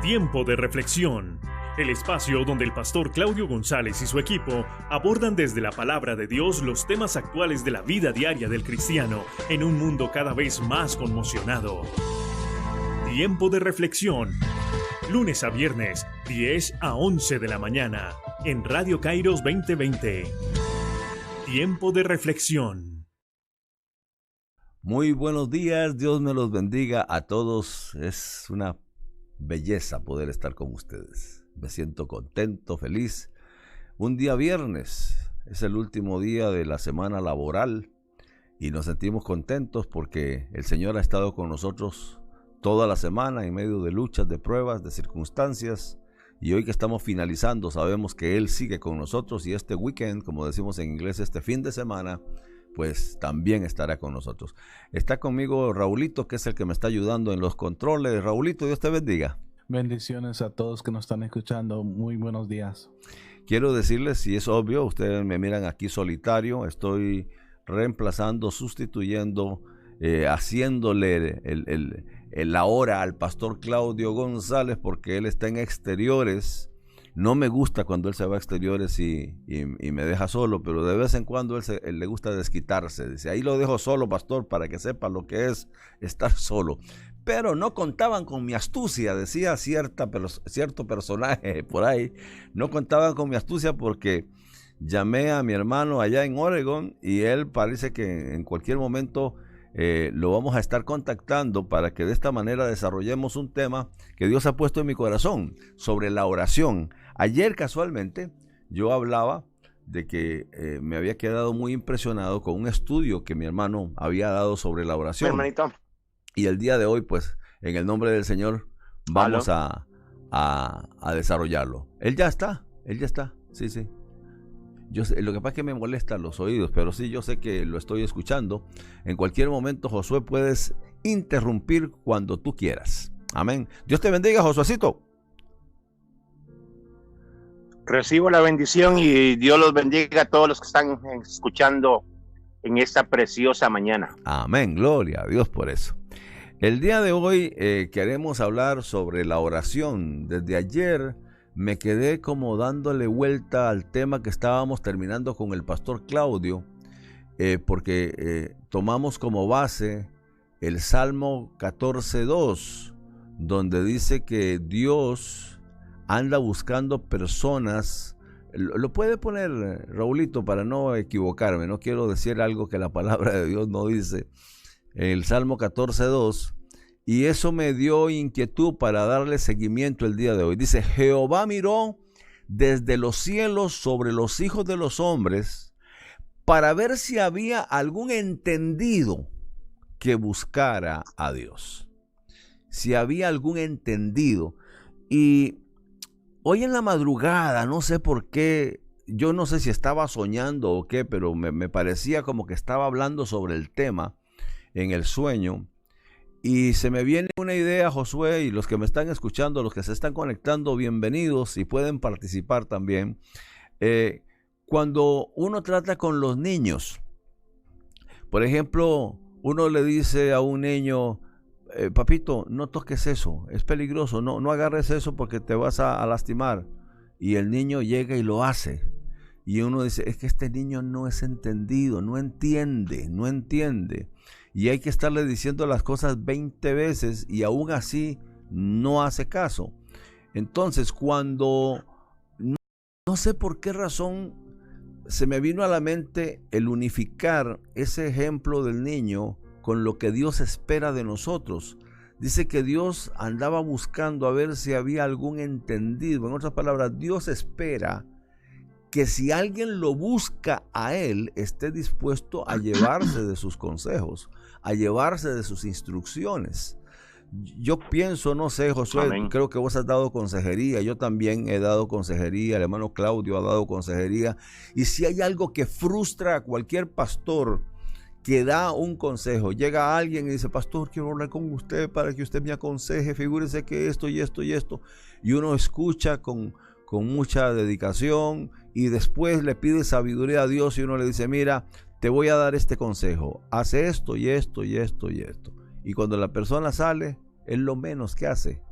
Tiempo de reflexión. El espacio donde el pastor Claudio González y su equipo abordan desde la palabra de Dios los temas actuales de la vida diaria del cristiano en un mundo cada vez más conmocionado. Tiempo de reflexión. Lunes a viernes, 10 a 11 de la mañana, en Radio Kairos 2020. Tiempo de reflexión. Muy buenos días, Dios me los bendiga a todos. Es una belleza poder estar con ustedes. Me siento contento, feliz. Un día viernes, es el último día de la semana laboral y nos sentimos contentos porque el Señor ha estado con nosotros toda la semana en medio de luchas, de pruebas, de circunstancias. Y hoy que estamos finalizando, sabemos que Él sigue con nosotros y este weekend, como decimos en inglés, este fin de semana, pues también estará con nosotros. Está conmigo Raulito, que es el que me está ayudando en los controles. Raulito, Dios te bendiga. Bendiciones a todos que nos están escuchando. Muy buenos días. Quiero decirles, si es obvio, ustedes me miran aquí solitario, estoy reemplazando, sustituyendo, haciéndole la hora al pastor Claudio González porque él está en exteriores. No me gusta cuando él se va a exteriores y me deja solo, pero de vez en cuando él le gusta desquitarse. Dice, ahí lo dejo solo, pastor, para que sepa lo que es estar solo. Pero no contaban con mi astucia, decía cierto personaje por ahí. No contaban con mi astucia porque llamé a mi hermano allá en Oregon y él parece que en cualquier momento lo vamos a estar contactando para que de esta manera desarrollemos un tema que Dios ha puesto en mi corazón sobre la oración. Ayer casualmente yo hablaba de que me había quedado muy impresionado con un estudio que mi hermano había dado sobre la oración. Hermanito. Y el día de hoy, pues, en el nombre del Señor, vamos a desarrollarlo. Él ya está, sí. Yo sé, lo que pasa es que me molestan los oídos, pero sí, yo sé que lo estoy escuchando. En cualquier momento, Josué, puedes interrumpir cuando tú quieras. Amén. Dios te bendiga, Josuecito. Recibo la bendición y Dios los bendiga a todos los que están escuchando en esta preciosa mañana. Amén, gloria a Dios por eso. El día de hoy queremos hablar sobre la oración. Desde ayer me quedé como dándole vuelta al tema que estábamos terminando con el pastor Claudio, porque tomamos como base el Salmo 14:2, donde dice que Dios anda buscando personas. Lo puede poner, Raulito, para no equivocarme, no quiero decir algo que la palabra de Dios no dice. El Salmo 14:2, y eso me dio inquietud para darle seguimiento el día de hoy. Dice, Jehová miró desde los cielos sobre los hijos de los hombres para ver si había algún entendido que buscara a Dios. Si había algún entendido. Y hoy en la madrugada, no sé por qué, yo no sé si estaba soñando o qué, pero me parecía como que estaba hablando sobre el tema en el sueño, y se me viene una idea, Josué, y los que me están escuchando, los que se están conectando, bienvenidos y pueden participar también. Cuando uno trata con los niños, por ejemplo, uno le dice a un niño, papito, no toques eso, es peligroso, no agarres eso porque te vas a lastimar, y el niño llega y lo hace. Y uno dice, es que este niño no es entendido, no entiende. Y hay que estarle diciendo las cosas 20 veces y aún así no hace caso. Entonces, cuando no sé por qué razón se me vino a la mente el unificar ese ejemplo del niño con lo que Dios espera de nosotros. Dice que Dios andaba buscando a ver si había algún entendido. En otras palabras, Dios espera que si alguien lo busca a Él, esté dispuesto a llevarse de sus consejos, a llevarse de sus instrucciones. Yo pienso, no sé, Josué, amén, creo que vos has dado consejería, yo también he dado consejería, el hermano Claudio ha dado consejería, y si hay algo que frustra a cualquier pastor que da un consejo, llega alguien y dice, pastor, quiero hablar con usted para que usted me aconseje, figúrese que esto y esto y esto, y uno escucha con mucha dedicación y después le pide sabiduría a Dios y uno le dice, mira, te voy a dar este consejo, hace esto y esto y esto y esto. Y cuando la persona sale, es lo menos que hace.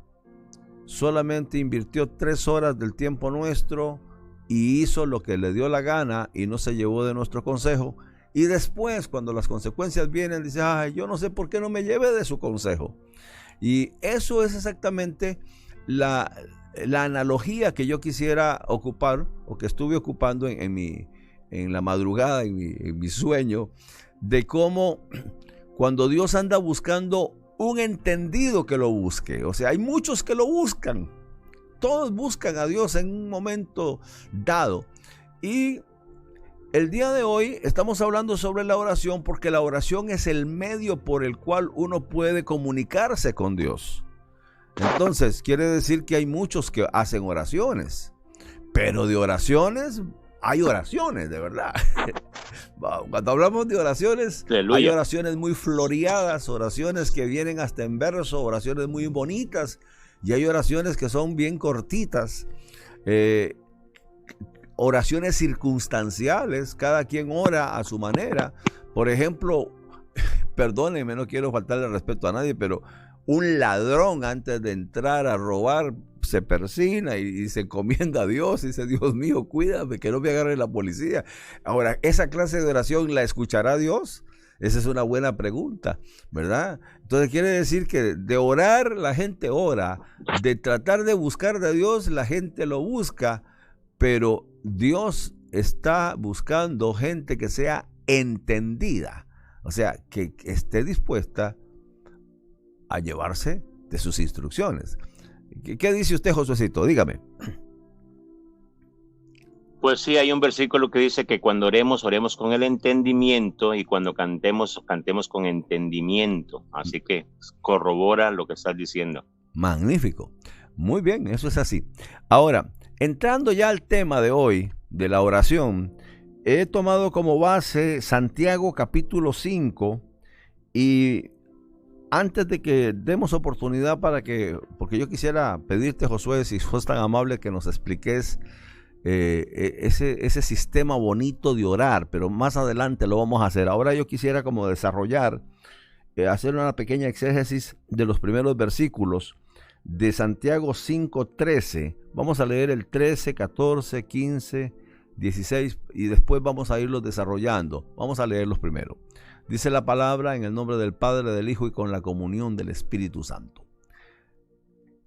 solamente invirtió 3 horas del tiempo nuestro y hizo lo que le dio la gana y no se llevó de nuestro consejo. Y después, cuando las consecuencias vienen, dice, ay, yo no sé por qué no me llevé de su consejo. Y eso es exactamente la analogía que yo quisiera ocupar, o que estuve ocupando en la madrugada, en mi sueño, de cómo cuando Dios anda buscando un entendido que lo busque. O sea, hay muchos que lo buscan. Todos buscan a Dios en un momento dado. Y el día de hoy estamos hablando sobre la oración, porque la oración es el medio por el cual uno puede comunicarse con Dios. Entonces, quiere decir que hay muchos que hacen oraciones, pero de oraciones, hay oraciones, de verdad. Cuando hablamos de oraciones, ¡Aleluya! Hay oraciones muy floreadas, oraciones que vienen hasta en verso, oraciones muy bonitas, y hay oraciones que son bien cortitas, oraciones circunstanciales, cada quien ora a su manera. Por ejemplo, perdónenme, no quiero faltarle respeto a nadie, pero un ladrón antes de entrar a robar se persina y se encomienda a Dios y dice, Dios mío, cuídame, que no me agarre la policía. Ahora, ¿esa clase de oración la escuchará Dios? Esa es una buena pregunta, ¿verdad? Entonces quiere decir que de orar la gente ora, de tratar de buscar de Dios la gente lo busca, pero Dios está buscando gente que sea entendida, o sea, que esté dispuesta a llevarse de sus instrucciones. ¿Qué dice usted, Josuecito? Dígame. Pues sí, hay un versículo que dice que cuando oremos, oremos con el entendimiento, y cuando cantemos, cantemos con entendimiento. Así que corrobora lo que estás diciendo. Magnífico. Muy bien, eso es así. Ahora, entrando ya al tema de hoy, de la oración, he tomado como base Santiago capítulo 5, y antes de que demos oportunidad porque yo quisiera pedirte, Josué, si sos tan amable, que nos expliques ese sistema bonito de orar, pero más adelante lo vamos a hacer. Ahora yo quisiera como desarrollar, hacer una pequeña exégesis de los primeros versículos de Santiago 5:13. Vamos a leer el 13, 14, 15, 16 y después vamos a irlos desarrollando. Vamos a leerlos primero. Dice la palabra: en el nombre del Padre, del Hijo y con la comunión del Espíritu Santo.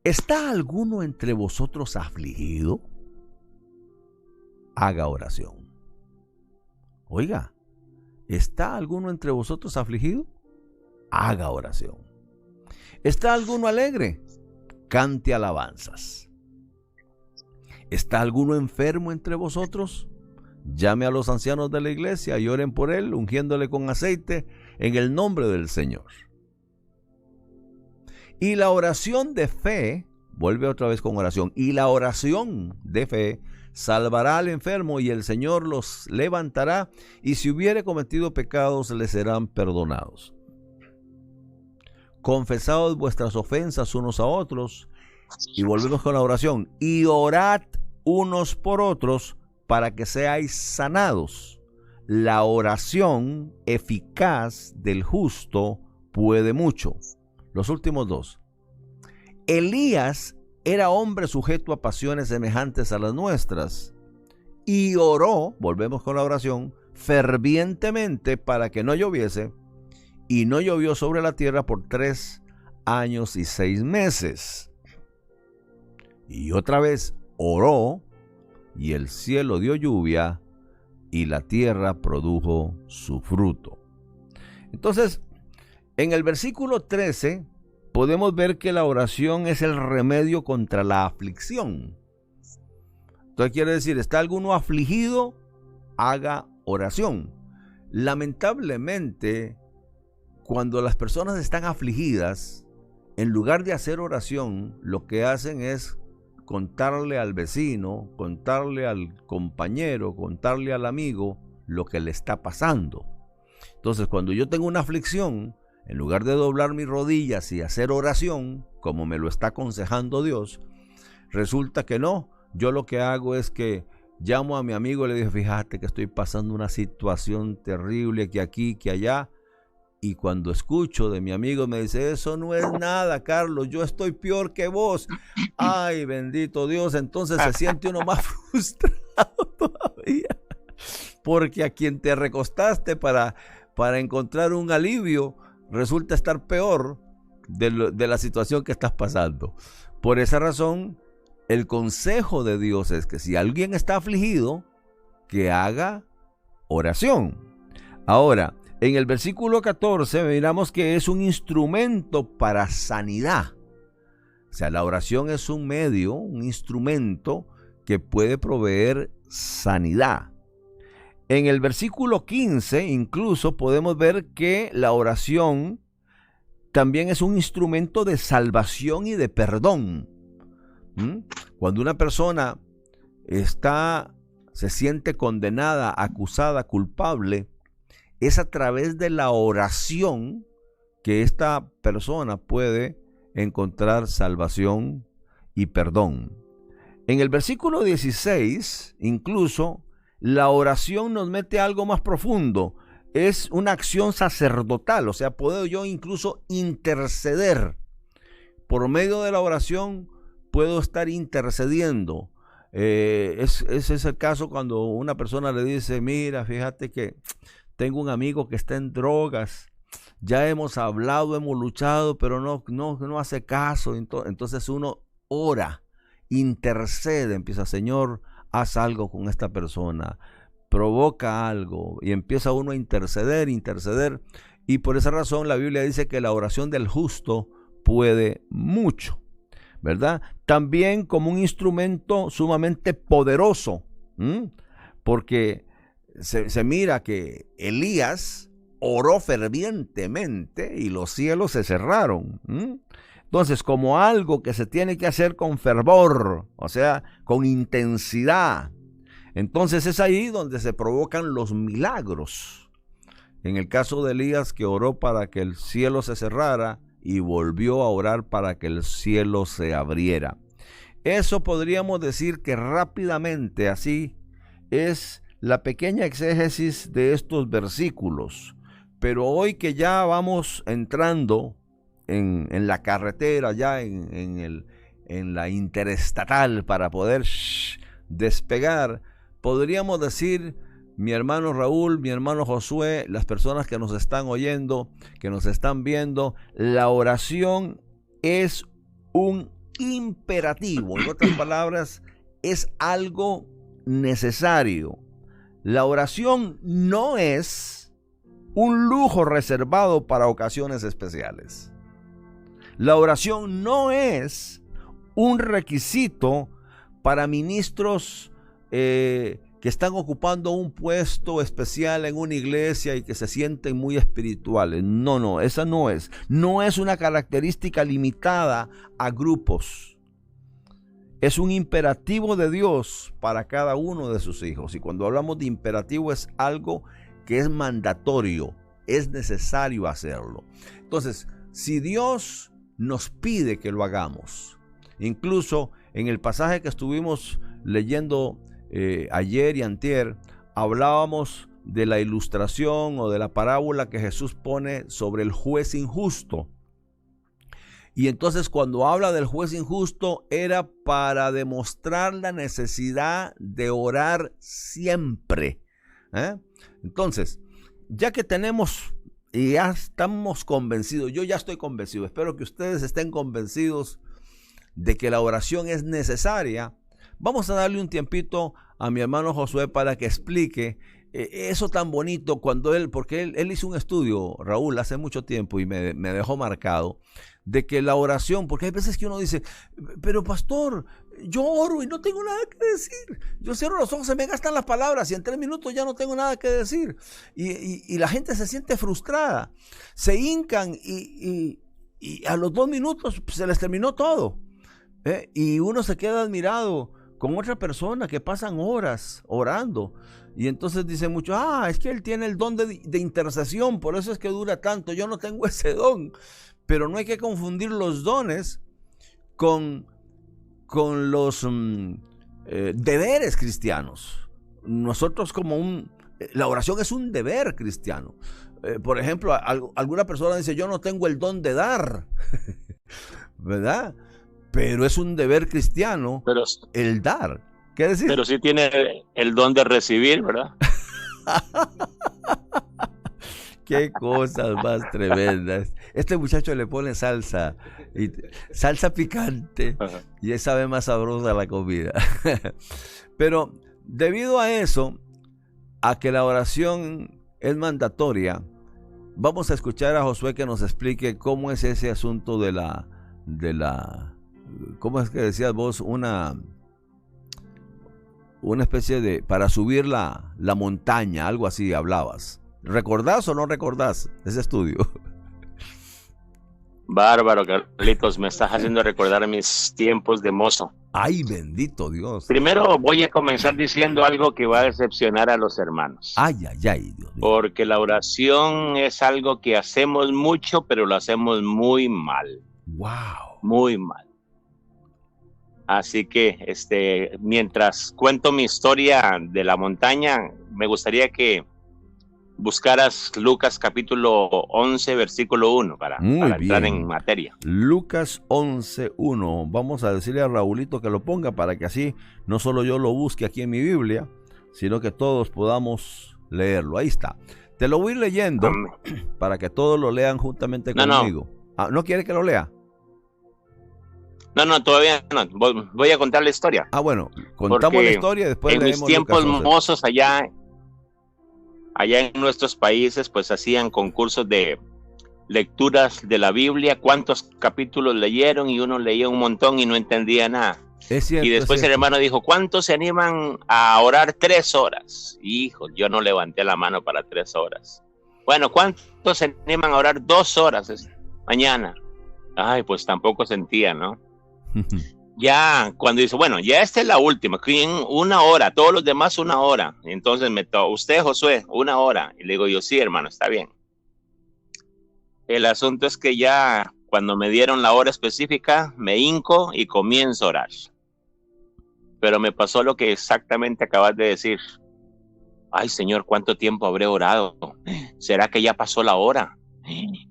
¿Está alguno entre vosotros afligido? Haga oración. Oiga, ¿está alguno entre vosotros afligido? Haga oración. ¿Está alguno alegre? Cante alabanzas. ¿Está alguno enfermo entre vosotros? Llame a los ancianos de la iglesia y oren por él, ungiéndole con aceite en el nombre del Señor. Y la oración de fe, vuelve otra vez con oración, y la oración de fe salvará al enfermo, y el Señor los levantará, y si hubiere cometido pecados, le serán perdonados. Confesaos vuestras ofensas unos a otros, y volvemos con la oración, y orad unos por otros, para que seáis sanados. La oración eficaz del justo puede mucho. Los últimos dos. Elías era hombre sujeto a pasiones semejantes a las nuestras, y oró, volvemos con la oración, fervientemente para que no lloviese, y no llovió sobre la tierra por 3 años y 6 meses. Y otra vez oró, y el cielo dio lluvia, y la tierra produjo su fruto. Entonces, en el versículo 13, podemos ver que la oración es el remedio contra la aflicción. Entonces quiere decir, ¿está alguno afligido? Haga oración. Lamentablemente, cuando las personas están afligidas, en lugar de hacer oración, lo que hacen es contarle al vecino, contarle al compañero, contarle al amigo lo que le está pasando. Entonces, cuando yo tengo una aflicción, en lugar de doblar mis rodillas y hacer oración, como me lo está aconsejando Dios, resulta que no. Yo lo que hago es que llamo a mi amigo y le digo, fíjate que estoy pasando una situación terrible, que aquí, que allá. Y cuando escucho de mi amigo me dice, eso no es nada, Carlos, yo estoy peor que vos. Ay, bendito Dios, entonces se siente uno más frustrado todavía. Porque a quien te recostaste para encontrar un alivio, resulta estar peor de la situación que estás pasando. Por esa razón, el consejo de Dios es que si alguien está afligido, que haga oración. Ahora, en el versículo 14 miramos que es un instrumento para sanidad. O sea, la oración es un medio, un instrumento que puede proveer sanidad. En el versículo 15 incluso podemos ver que la oración también es un instrumento de salvación y de perdón. Cuando una persona se siente condenada, acusada, culpable, es a través de la oración que esta persona puede encontrar salvación y perdón. En el versículo 16, incluso, la oración nos mete a algo más profundo. Es una acción sacerdotal, o sea, puedo yo incluso interceder. Por medio de la oración puedo estar intercediendo. Ese es el caso cuando una persona le dice, mira, fíjate que tengo un amigo que está en drogas, ya hemos hablado, hemos luchado, pero no hace caso. Entonces uno ora, intercede, empieza, Señor, haz algo con esta persona, provoca algo, y empieza uno a interceder, y por esa razón la Biblia dice que la oración del justo puede mucho, ¿verdad? También como un instrumento sumamente poderoso, porque se mira que Elías oró fervientemente y los cielos se cerraron. Entonces, como algo que se tiene que hacer con fervor, o sea, con intensidad, entonces es ahí donde se provocan los milagros. En el caso de Elías, que oró para que el cielo se cerrara y volvió a orar para que el cielo se abriera. Eso podríamos decir que rápidamente así es la pequeña exégesis de estos versículos. Pero hoy que ya vamos entrando en la carretera, ya en la interestatal para poder despegar, podríamos decir, mi hermano Raúl, mi hermano Josué, las personas que nos están oyendo, que nos están viendo, la oración es un imperativo. En otras palabras, es algo necesario. La oración no es un lujo reservado para ocasiones especiales. La oración no es un requisito para ministros que están ocupando un puesto especial en una iglesia y que se sienten muy espirituales. No, esa no es. No es una característica limitada a grupos. Es un imperativo de Dios para cada uno de sus hijos. Y cuando hablamos de imperativo es algo que es mandatorio, es necesario hacerlo. Entonces, si Dios nos pide que lo hagamos, incluso en el pasaje que estuvimos leyendo ayer y antier, hablábamos de la ilustración o de la parábola que Jesús pone sobre el juez injusto. Y entonces cuando habla del juez injusto era para demostrar la necesidad de orar siempre. Entonces, ya que tenemos y ya estamos convencidos, yo ya estoy convencido, espero que ustedes estén convencidos de que la oración es necesaria, vamos a darle un tiempito a mi hermano Josué para que explique eso tan bonito porque él hizo un estudio, Raúl, hace mucho tiempo y me dejó marcado, de que la oración, porque hay veces que uno dice, pero pastor, yo oro y no tengo nada que decir, yo cierro los ojos, se me gastan las palabras y en 3 minutos ya no tengo nada que decir, y la gente se siente frustrada, se hincan y a los 2 minutos se les terminó todo, y uno se queda admirado con otra persona que pasan horas orando. Y entonces dicen muchos, es que él tiene el don de intercesión, por eso es que dura tanto. Yo no tengo ese don. Pero no hay que confundir los dones con los deberes cristianos. Nosotros la oración es un deber cristiano. Por ejemplo, alguna persona dice, yo no tengo el don de dar, ¿verdad? Pero es un deber cristiano el dar. ¿Qué decir? Pero sí tiene el don de recibir, ¿verdad? Qué cosas más tremendas. Este muchacho le pone salsa picante, y él sabe más sabrosa la comida. Pero debido a eso, a que la oración es mandatoria, vamos a escuchar a Josué que nos explique cómo es ese asunto de la ¿cómo es que decías vos? Una especie de, para subir la montaña, algo así hablabas. ¿Recordás o no recordás ese estudio? Bárbaro, Carlitos, me estás haciendo recordar mis tiempos de mozo. Ay, bendito Dios. Primero voy a comenzar diciendo algo que va a decepcionar a los hermanos. Ay, Dios mío. Porque la oración es algo que hacemos mucho, pero lo hacemos muy mal. Wow. Muy mal. Así que, mientras cuento mi historia de la montaña, me gustaría que buscaras Lucas capítulo 11, versículo 1, para entrar en materia. Lucas 11, 1. Vamos a decirle a Raulito que lo ponga para que así no solo yo lo busque aquí en mi Biblia, sino que todos podamos leerlo. Ahí está. Te lo voy leyendo. Amén. Para que todos lo lean juntamente conmigo. No. ¿No quiere que lo lea? No, todavía no. Voy a contar la historia. Bueno, contamos la historia y después en mis tiempos mozos allá en nuestros países, pues hacían concursos de lecturas de la Biblia, cuántos capítulos leyeron, y uno leía un montón y no entendía nada. Es cierto, y después el hermano dijo, ¿cuántos se animan a orar 3 horas? Hijo, yo no levanté la mano para 3 horas. Bueno, ¿cuántos se animan a orar 2 horas mañana? Ay, pues tampoco sentía, ¿no? Ya cuando dice, bueno, ya esta es la última, 1 hora, todos los demás 1 hora. Entonces usted, Josué, 1 hora. Y le digo yo, sí, hermano, está bien. El asunto es que ya cuando me dieron la hora específica, me hinco y comienzo a orar. Pero me pasó lo que exactamente acabas de decir. Ay, Señor, ¿cuánto tiempo habré orado? ¿Será que ya pasó la hora?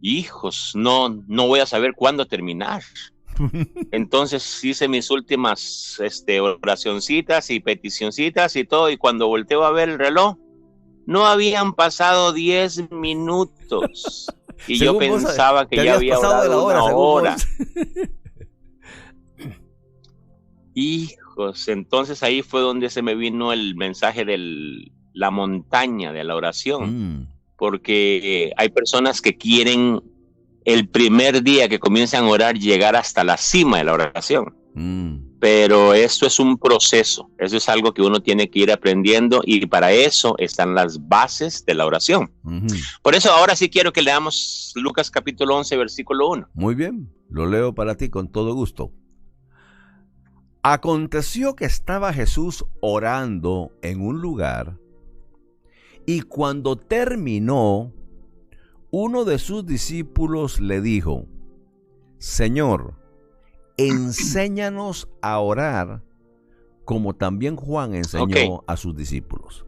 Hijos, no voy a saber cuándo terminar. Entonces hice mis últimas oracioncitas y peticioncitas y todo, y cuando volteo a ver el reloj, no habían pasado 10 minutos. Y yo pensaba que ya había orado 1 hora. Hijos, entonces ahí fue donde se me vino el mensaje de la montaña de la oración. Porque hay personas que quieren el primer día que comienzan a orar llegar hasta la cima de la oración. Pero esto es un proceso, eso es algo que uno tiene que ir aprendiendo, y para eso están las bases de la oración. Por eso ahora sí quiero que leamos Lucas capítulo 11, versículo 1. Muy bien, lo leo para ti con todo gusto. Aconteció que estaba Jesús orando en un lugar, y cuando terminó, uno de sus discípulos le dijo, Señor, enséñanos a orar, como también Juan enseñó a sus discípulos.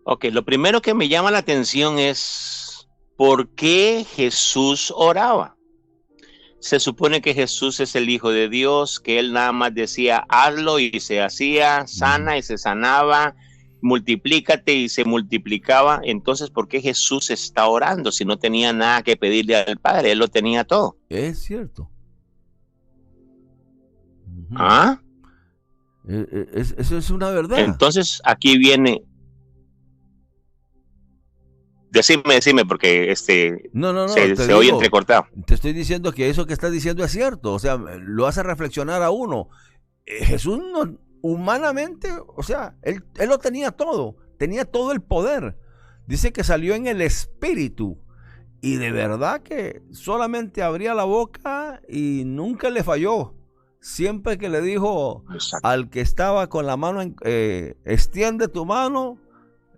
Lo primero que me llama la atención es ¿por qué Jesús oraba? Se supone que Jesús es el Hijo de Dios, que Él nada más decía hazlo y se hacía, sana y se sanaba, multiplícate y se multiplicaba. Entonces, ¿por qué Jesús está orando si no tenía nada que pedirle al Padre? Él lo tenía todo. Es cierto. ¿Ah? Eso es una verdad. Entonces, aquí viene. Decime, porque se oye entrecortado. Te estoy diciendo que eso que estás diciendo es cierto. O sea, lo hace reflexionar a uno. Jesús no... Humanamente, o sea, él lo tenía todo el poder. Dice que salió en el espíritu, y de verdad que solamente abría la boca y nunca le falló. Siempre que le dijo al que estaba con la mano, extiende tu mano,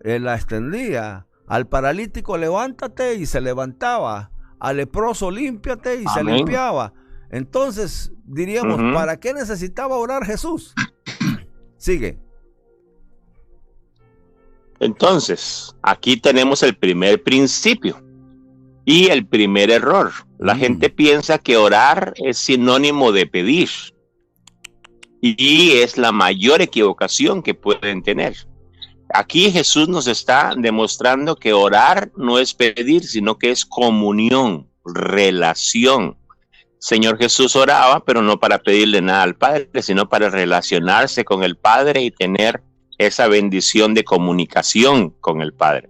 él la extendía. Al paralítico, levántate, y se levantaba. Al leproso, límpiate, y se limpiaba. Entonces, diríamos, ¿para qué necesitaba orar Jesús? Sigue. Entonces, aquí tenemos el primer principio y el primer error. La gente piensa que orar es sinónimo de pedir, y es la mayor equivocación que pueden tener. Aquí Jesús nos está demostrando que orar no es pedir, sino que es comunión, relación. Señor Jesús oraba, pero no para pedirle nada al Padre, sino para relacionarse con el Padre y tener esa bendición de comunicación con el Padre.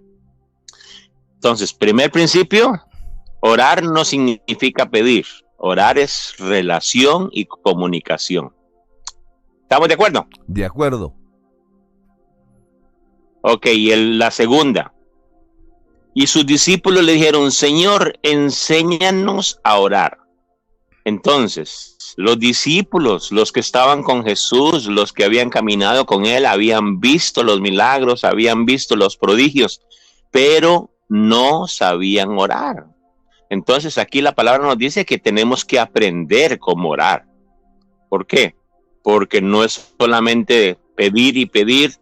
Entonces, primer principio, orar no significa pedir. Orar es relación y comunicación. ¿Estamos de acuerdo? De acuerdo. Ok, y la segunda. Y sus discípulos le dijeron, Señor, enséñanos a orar. Entonces, los discípulos, los que estaban con Jesús, los que habían caminado con él, habían visto los milagros, habían visto los prodigios, pero no sabían orar. Entonces, aquí la palabra nos dice que tenemos que aprender cómo orar. ¿Por qué? Porque no es solamente pedir y pedir,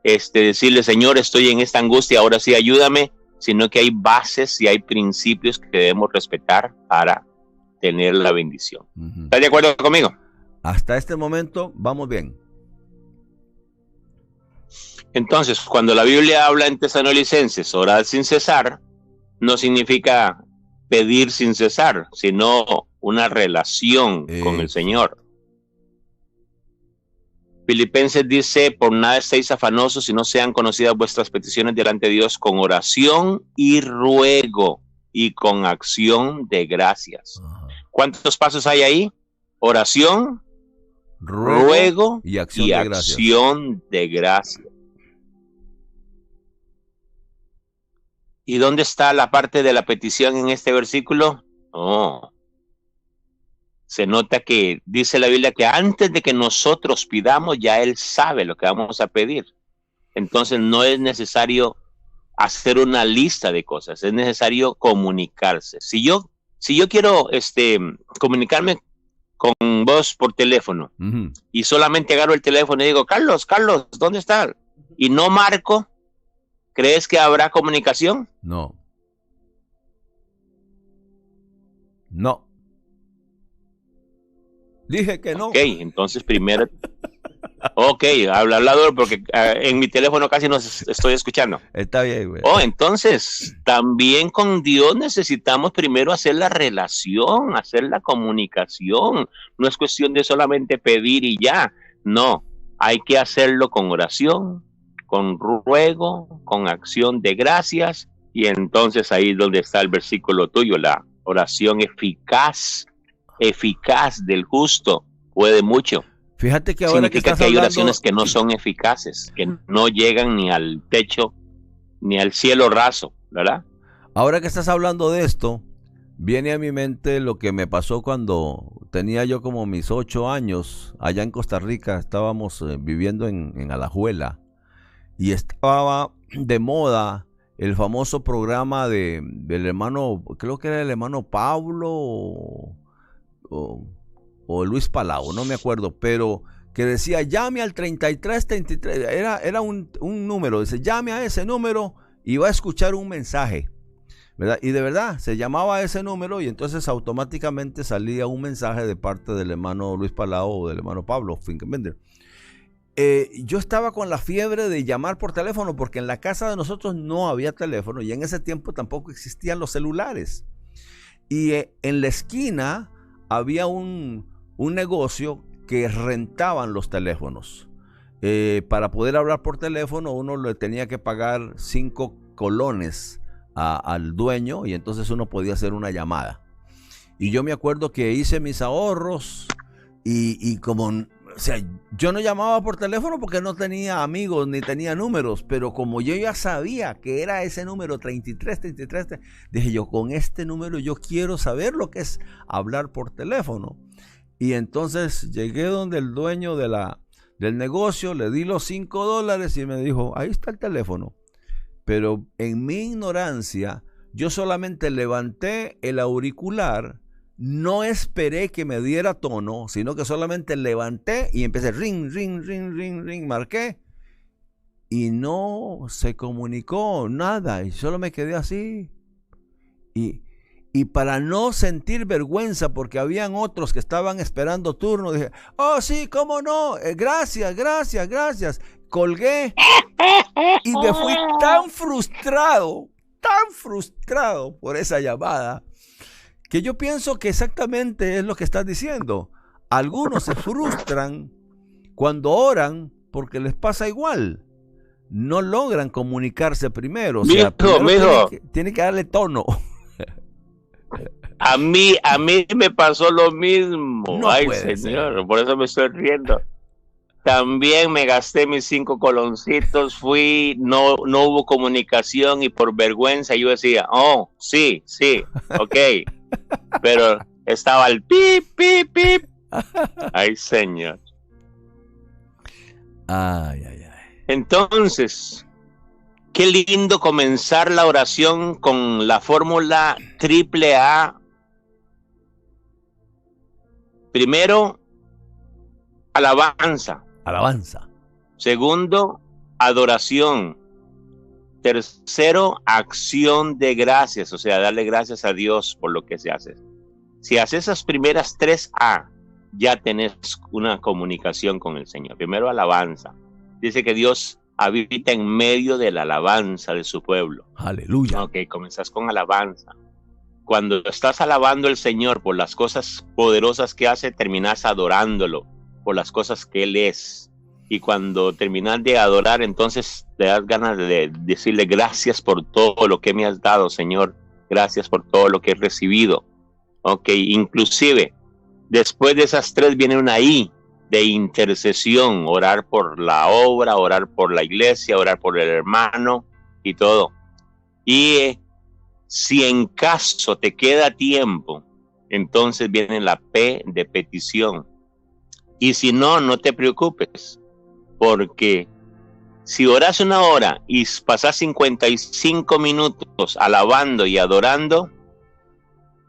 decirle, Señor, estoy en esta angustia, ahora sí ayúdame, sino que hay bases y hay principios que debemos respetar para tener la bendición. ¿Estás de acuerdo conmigo? Hasta este momento vamos bien. Entonces, cuando la Biblia habla en Tesalonicenses, orar sin cesar, no significa pedir sin cesar, sino una relación con el Señor. Filipenses dice, por nada estéis afanosos, si no sean conocidas vuestras peticiones delante de Dios con oración y ruego y con acción de gracias. ¿Cuántos pasos hay ahí? Oración, ruego y acción de gracias. ¿Y dónde está la parte de la petición en este versículo? Se nota que dice la Biblia que antes de que nosotros pidamos, ya Él sabe lo que vamos a pedir. Entonces no es necesario hacer una lista de cosas, es necesario comunicarse. Si yo quiero comunicarme con vos por teléfono y solamente agarro el teléfono y digo, Carlos, ¿dónde estás? Y no marco, ¿crees que habrá comunicación? No. Dije que no. Ok, entonces primero... Ok, hablador, porque en mi teléfono casi no estoy escuchando. Está bien, güey. Entonces, también con Dios necesitamos primero hacer la relación, hacer la comunicación. No es cuestión de solamente pedir y ya. No, hay que hacerlo con oración, con ruego, con acción de gracias. Y entonces ahí es donde está el versículo tuyo, la oración eficaz del justo puede mucho. Fíjate que ahora significa que hay oraciones que no son eficaces, que no llegan ni al techo, ni al cielo raso, ¿verdad? Ahora que estás hablando de esto, viene a mi mente lo que me pasó cuando tenía yo como mis 8 años, allá en Costa Rica, estábamos viviendo en Alajuela, y estaba de moda el famoso programa del hermano, creo que era el hermano Pablo o Luis Palau, no me acuerdo, pero que decía llame al 3333, era un número, dice llame a ese número y va a escuchar un mensaje, ¿verdad? Y de verdad se llamaba a ese número y entonces automáticamente salía un mensaje de parte del hermano Luis Palau o del hermano Pablo Finkenbender. Yo estaba con la fiebre de llamar por teléfono porque en la casa de nosotros no había teléfono y en ese tiempo tampoco existían los celulares, y en la esquina había un negocio que rentaban los teléfonos. Para poder hablar por teléfono uno le tenía que pagar 5 colones al dueño y entonces uno podía hacer una llamada. Y yo me acuerdo que hice mis ahorros y como, o sea, yo no llamaba por teléfono porque no tenía amigos ni tenía números, pero como yo ya sabía que era ese número 3333, dije yo, con este número yo quiero saber lo que es hablar por teléfono. Y entonces llegué donde el dueño del negocio, le di los $5 y me dijo, ahí está el teléfono. Pero en mi ignorancia, yo solamente levanté el auricular, no esperé que me diera tono, sino que solamente levanté y empecé ring, ring, ring, ring, ring, marqué. y no se comunicó nada, y solo me quedé así. Y para no sentir vergüenza, porque habían otros que estaban esperando turno, dije, oh sí, cómo no, gracias. Colgué y me fui tan frustrado por esa llamada, que yo pienso que exactamente es lo que estás diciendo. Algunos se frustran cuando oran porque les pasa igual. No logran comunicarse primero. O sea, primero tienen que darle tono. A mí me pasó lo mismo. No Ay, puede señor, ser. por eso me estoy riendo. También me gasté mis 5 coloncitos, no hubo comunicación y por vergüenza yo decía, oh, sí, ok. Pero estaba el pip, pip, pip. Ay, señor. Ay. Entonces, qué lindo comenzar la oración con la fórmula AAA. Primero, alabanza. Segundo, adoración. Tercero, acción de gracias, o sea, darle gracias a Dios por lo que se hace. Si haces esas primeras 3A, ya tenés una comunicación con el Señor. Primero, alabanza. Dice que Dios habita en medio de la alabanza de su pueblo. Aleluya. Ok, comenzás con alabanza. Cuando estás alabando al Señor por las cosas poderosas que hace, terminás adorándolo por las cosas que Él es. Y cuando terminas de adorar, entonces te das ganas de decirle gracias por todo lo que me has dado, Señor. Gracias por todo lo que he recibido. Ok, inclusive, después de esas 3 viene una I de intercesión. Orar por la obra, orar por la iglesia, orar por el hermano y todo. Y si en caso te queda tiempo, entonces viene la P de petición. Y si no, no te preocupes, porque si oras 1 hora y pasas 55 minutos alabando y adorando,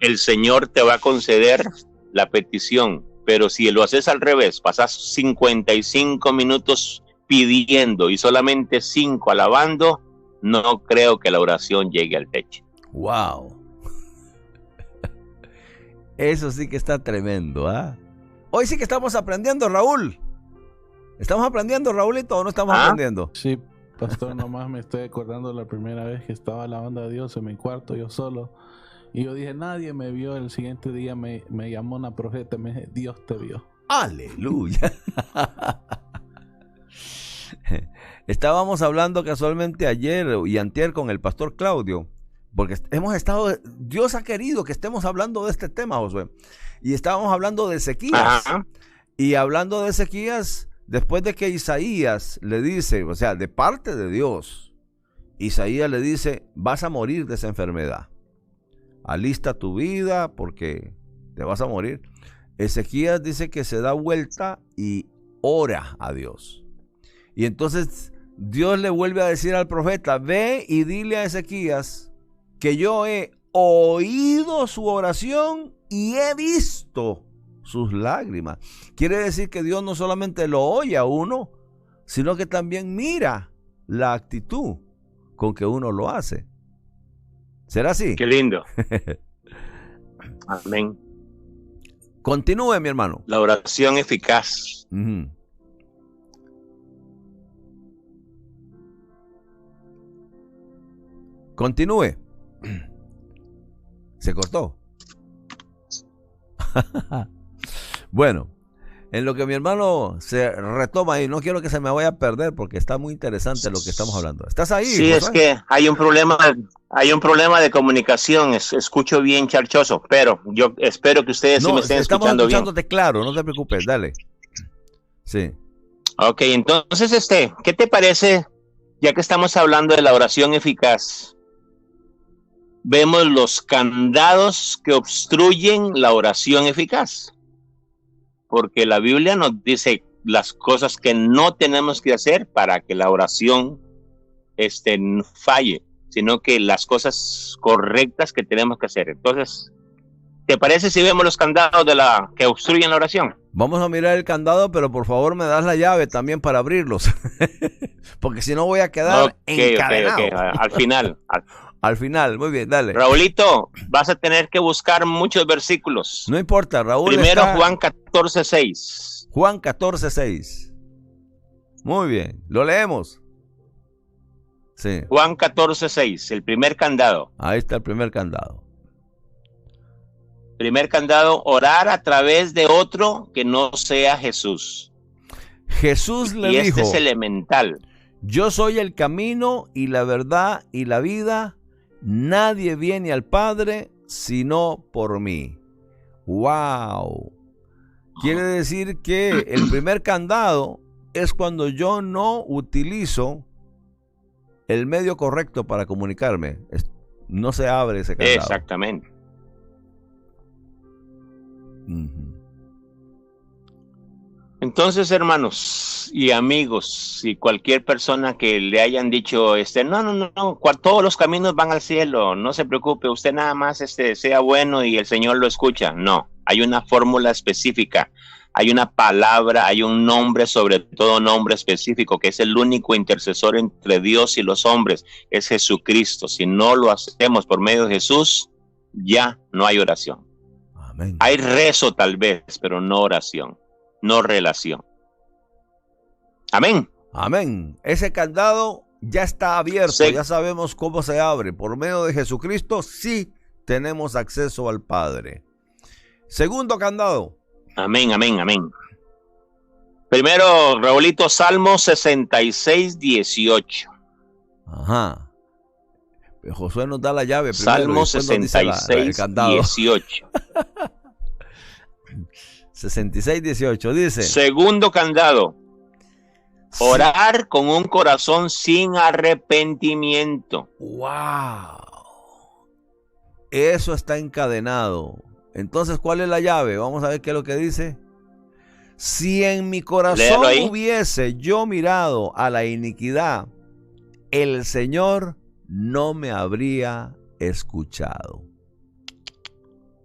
el Señor te va a conceder la petición. Pero si lo haces al revés, pasas 55 minutos pidiendo y solamente 5 alabando, no creo que la oración llegue al techo. Wow. Eso sí que está tremendo, ¿ah? Hoy sí que estamos aprendiendo, Raúl. ¿Estamos aprendiendo, Raúlito, o no estamos aprendiendo? Sí, pastor, nomás me estoy acordando la primera vez que estaba alabando a Dios en mi cuarto, yo solo. Y yo dije, nadie me vio. El siguiente día me llamó una profeta y me dijo, Dios te vio. ¡Aleluya! Estábamos hablando casualmente ayer y antier con el pastor Claudio, porque Dios ha querido que estemos hablando de este tema, Josué. Y estábamos hablando de Ezequías. Ajá. Y hablando de Ezequías, después de que Isaías le dice, o sea, de parte de Dios, Isaías le dice, vas a morir de esa enfermedad. Alista tu vida porque te vas a morir. Ezequías dice que se da vuelta y ora a Dios. Y entonces Dios le vuelve a decir al profeta, ve y dile a Ezequías que yo he oído su oración y he visto sus lágrimas. Quiere decir que Dios no solamente lo oye a uno, sino que también mira la actitud con que uno lo hace. ¿Será así? Qué lindo. Amén. Continúe, mi hermano. La oración eficaz. Uh-huh. Continúe. Se cortó. Bueno, en lo que mi hermano se retoma y no quiero que se me vaya a perder porque está muy interesante lo que estamos hablando. ¿Estás ahí? Sí, José? Es que hay un problema de comunicación. Escucho bien charchoso, pero yo espero que ustedes sí me estén escuchando bien. Estamos escuchándote claro, no te preocupes, dale. Sí. Ok, entonces, ¿qué te parece, ya que estamos hablando de la oración eficaz? Vemos los candados que obstruyen la oración eficaz. Porque la Biblia nos dice las cosas que no tenemos que hacer para que la oración falle, sino que las cosas correctas que tenemos que hacer. Entonces, ¿te parece si vemos los candados que obstruyen la oración? Vamos a mirar el candado, pero por favor me das la llave también para abrirlos. Porque si no voy a quedar encadenado. Okay. Al final. Al final, muy bien, dale. Raulito, vas a tener que buscar muchos versículos. No importa, Raúl. Primero Juan 14:6. Juan 14:6. Muy bien, lo leemos. Sí. Juan 14:6, el primer candado. Ahí está el primer candado. Primer candado, orar a través de otro que no sea Jesús. Jesús le y dijo, este es elemental. yo soy el camino y la verdad y la vida. Nadie viene al Padre sino por mí. ¡Wow! Quiere decir que el primer candado es cuando yo no utilizo el medio correcto para comunicarme. No se abre ese candado. Exactamente. Entonces, hermanos y amigos, y cualquier persona que le hayan dicho, no, todos los caminos van al cielo, no se preocupe, usted nada más sea bueno y el Señor lo escucha. No, hay una fórmula específica, hay una palabra, hay un nombre, sobre todo nombre específico, que es el único intercesor entre Dios y los hombres, es Jesucristo. Si no lo hacemos por medio de Jesús, ya no hay oración. Amén. Hay rezo tal vez, pero no oración. No relación. Amén. Amén. Ese candado ya está abierto, ya sabemos cómo se abre. Por medio de Jesucristo sí tenemos acceso al Padre. Segundo candado. Amén. Primero, Raulito, Salmo 66:18. Ajá. Josué nos da la llave primero. Salmo 66:18. 66:18 dice. Segundo candado. Orar con un corazón sin arrepentimiento. ¡Wow! Eso está encadenado. Entonces, ¿cuál es la llave? Vamos a ver qué es lo que dice. Si en mi corazón hubiese yo mirado a la iniquidad, el Señor no me habría escuchado.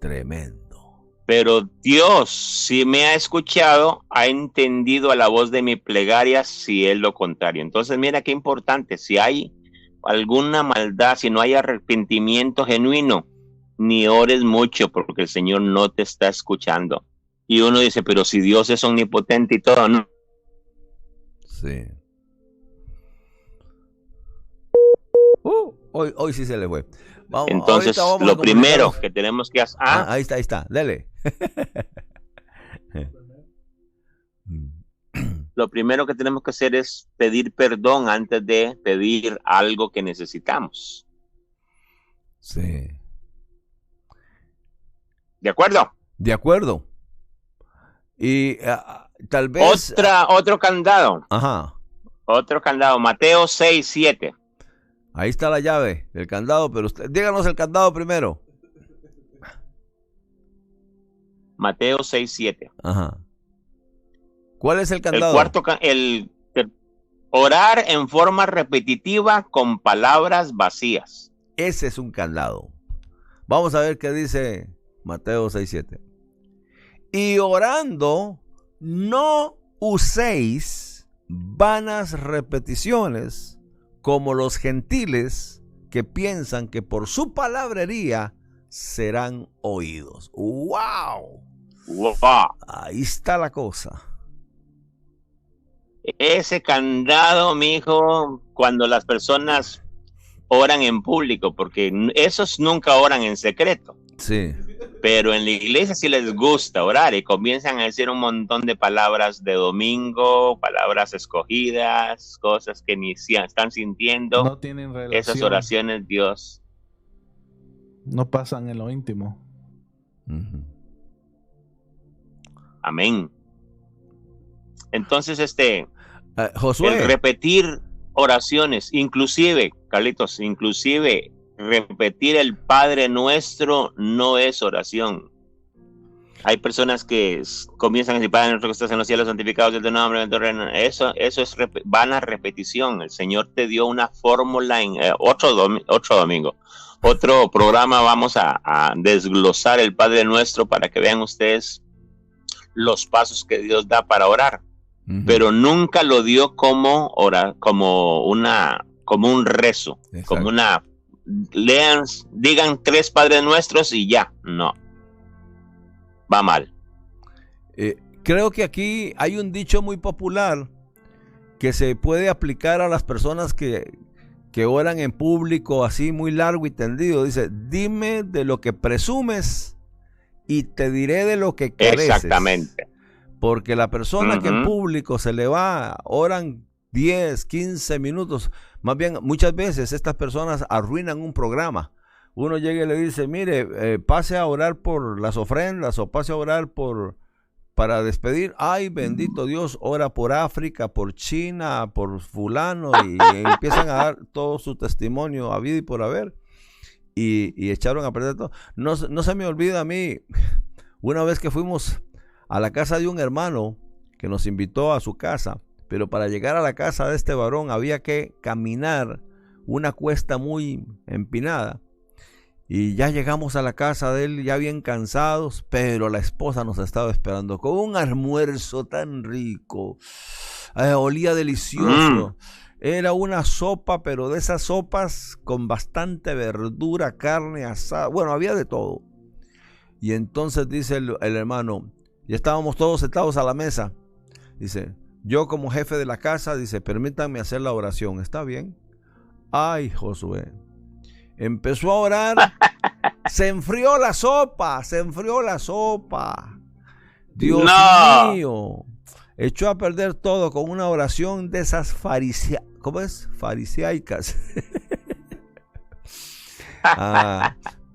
Tremendo. Pero Dios, si me ha escuchado, ha entendido a la voz de mi plegaria, si es lo contrario. Entonces, mira qué importante, si hay alguna maldad, si no hay arrepentimiento genuino, ni ores mucho, porque el Señor no te está escuchando. Y uno dice, pero si Dios es omnipotente y todo, ¿no? Sí. Hoy sí se le fue. Entonces, lo primero que tenemos que hacer... ahí está, dale. Lo primero que tenemos que hacer es pedir perdón antes de pedir algo que necesitamos. Sí. ¿De acuerdo? De acuerdo. Y tal vez... Otro candado. Ajá. Otro candado, Mateo 6:7. Ahí está la llave del candado, pero díganos el candado primero. Mateo 6:7. Ajá. ¿Cuál es el candado? El cuarto, orar en forma repetitiva con palabras vacías. Ese es un candado. Vamos a ver qué dice Mateo 6:7. Y orando, no uséis vanas repeticiones como los gentiles que piensan que por su palabrería serán oídos. ¡Wow! ¡Wow! Ahí está la cosa. Ese candado, mijo, cuando las personas oran en público, porque esos nunca oran en secreto. Sí. Pero en la iglesia sí les gusta orar y comienzan a decir un montón de palabras de domingo, palabras escogidas, cosas que ni están sintiendo. No tienen relación. Esas oraciones, Dios. No pasan en lo íntimo. Amén. Entonces, Josué. el repetir oraciones, inclusive, Carlitos, repetir el Padre Nuestro no es oración. Hay personas que comienzan a decir, Padre Nuestro que estás en los cielos, santificado sea tu nombre, eso es vana repetición. El Señor te dio una fórmula en otro domingo. Otro programa vamos a desglosar el Padre Nuestro para que vean ustedes los pasos que Dios da para orar, Pero pero nunca lo dio como orar, como un rezo, exacto. como una digan 3 Padres Nuestros y ya, no, va mal. Creo que aquí hay un dicho muy popular que se puede aplicar a las personas que oran en público así muy largo y tendido. Dice, dime de lo que presumes y te diré de lo que careces. Exactamente. Porque la persona que en público se le va, oran 10, 15 minutos. Más bien, muchas veces estas personas arruinan un programa. Uno llega y le dice, mire, pase a orar por las ofrendas o pase a orar para despedir. Ay, bendito Dios, ora por África, por China, por fulano. Y empiezan a dar todo su testimonio a vida y por haber. Y echaron a perder todo. No se me olvida a mí, una vez que fuimos a la casa de un hermano que nos invitó a su casa, pero para llegar a la casa de este varón había que caminar una cuesta muy empinada. Y ya llegamos a la casa de él ya bien cansados, pero la esposa nos estaba esperando con un almuerzo tan rico. Olía delicioso. Era una sopa, pero de esas sopas con bastante verdura, carne asada. Bueno, había de todo. Y entonces dice el hermano, ya estábamos todos sentados a la mesa. Dice, yo como jefe de la casa, dice, permítanme hacer la oración. ¿Está bien? Ay, Josué. Empezó a orar, se enfrió la sopa. Dios mío, echó a perder todo con una oración de esas fariseicas.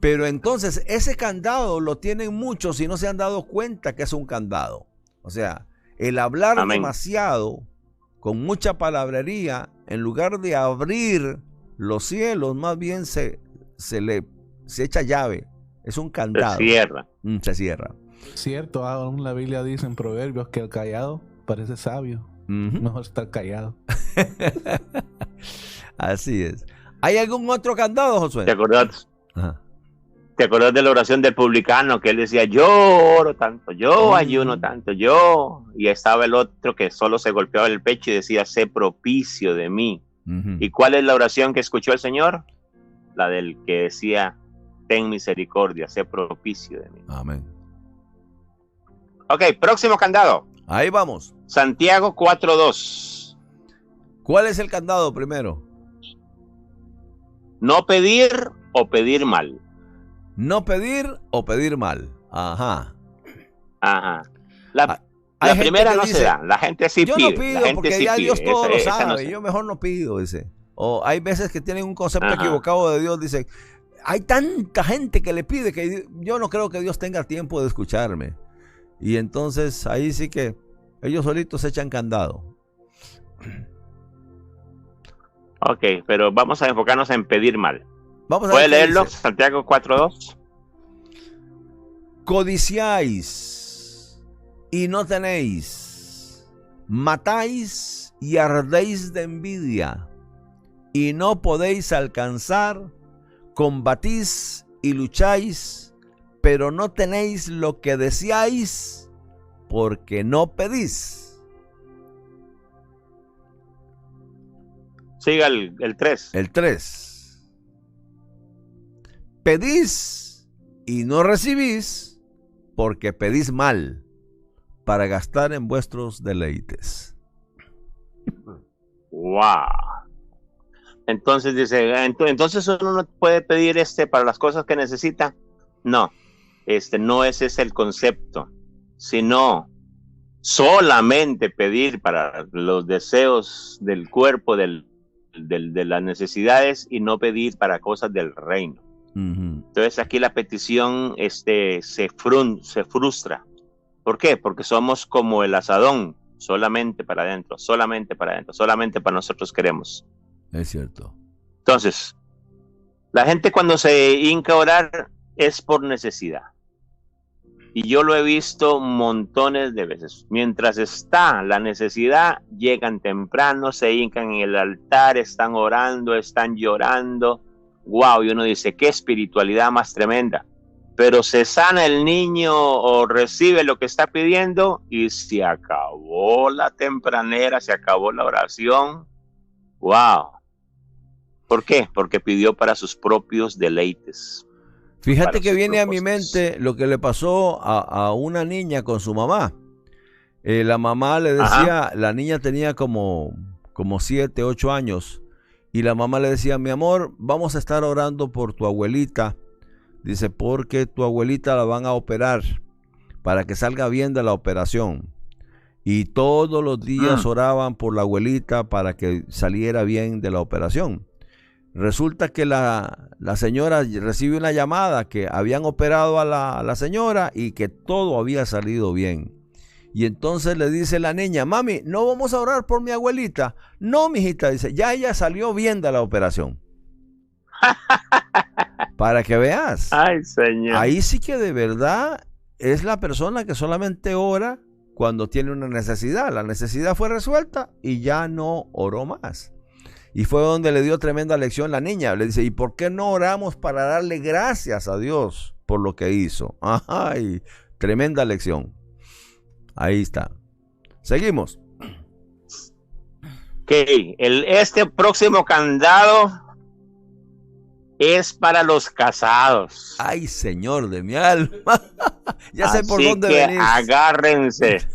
Pero entonces ese candado lo tienen muchos y no se han dado cuenta que es un candado. O sea, el hablar demasiado, con mucha palabrería, en lugar de abrir los cielos, más bien se echa llave. Es un candado. Se cierra. Cierto, aún la Biblia dice en Proverbios que el callado parece sabio. Mejor estar callado. Así es. ¿Hay algún otro candado, Josué? ¿Te acordás? Ajá. ¿Te acordás de la oración del publicano? Que él decía, yo oro tanto, yo ayuno tanto, yo. Y estaba el otro que solo se golpeaba el pecho y decía, sé propicio de mí. ¿Y cuál es la oración que escuchó el Señor? La del que decía, ten misericordia, sé propicio de mí. Amén. Ok, próximo candado. Ahí vamos. Santiago 4:2. ¿Cuál es el candado primero? No pedir o pedir mal. No pedir o pedir mal. Ajá. La primera no se da. La gente sí pide. Yo no pido porque ya Dios todo lo sabe. Yo mejor no pido, dice. O hay veces que tienen un concepto equivocado de Dios. Dicen, hay tanta gente que le pide que yo no creo que Dios tenga tiempo de escucharme. Y entonces ahí sí que ellos solitos echan candado. Ok, pero vamos a enfocarnos en pedir mal. ¿Puede leerlo? Santiago 4:2. Codiciáis y no tenéis, matáis y ardéis de envidia y no podéis alcanzar, combatís y lucháis, pero no tenéis lo que deseáis porque no pedís. Siga el 3. El 3. Pedís y no recibís porque pedís mal para gastar en vuestros deleites. Wow. Entonces dice, entonces uno no puede pedir para las cosas que necesita. No, no ese es el concepto, sino solamente pedir para los deseos del cuerpo, de las necesidades, y no pedir para cosas del reino. Entonces aquí la petición se frustra. ¿Por qué? Porque somos como el asadón, solamente para adentro, solamente para nosotros queremos. Es cierto. Entonces, la gente cuando se hinca a orar es por necesidad. Y yo lo he visto montones de veces. Mientras está la necesidad, llegan temprano, se hincan en el altar, están orando, están llorando. Wow, y uno dice, qué espiritualidad más tremenda. pero se sana el niño o recibe lo que está pidiendo y se acabó la tempranera, se acabó la oración. ¡Wow! ¿Por qué? Porque pidió para sus propios deleites. Fíjate que viene a mi mente lo que le pasó a una niña con su mamá. La mamá le decía, la niña tenía como 7, 8 años, y la mamá le decía, mi amor, vamos a estar orando por tu abuelita. Dice, porque tu abuelita la van a operar para que salga bien de la operación. Y todos los días oraban por la abuelita para que saliera bien de la operación. Resulta que la señora recibe una llamada que habían operado a la señora y que todo había salido bien. Y entonces le dice la niña, mami, ¿no vamos a orar por mi abuelita? No, mijita, dice, ya ella salió bien de la operación. Para que veas. Ay, Señor. Ahí sí que de verdad es la persona que solamente ora cuando tiene una necesidad. La necesidad fue resuelta y ya no oró más. Y fue donde le dio tremenda lección la niña. Le dice, ¿y por qué no oramos para darle gracias a Dios por lo que hizo? Ay, tremenda lección. Ahí está. Seguimos. Ok, este próximo candado es para los casados. Ay, Señor de mi alma. Ya sé por dónde venís. Agárrense.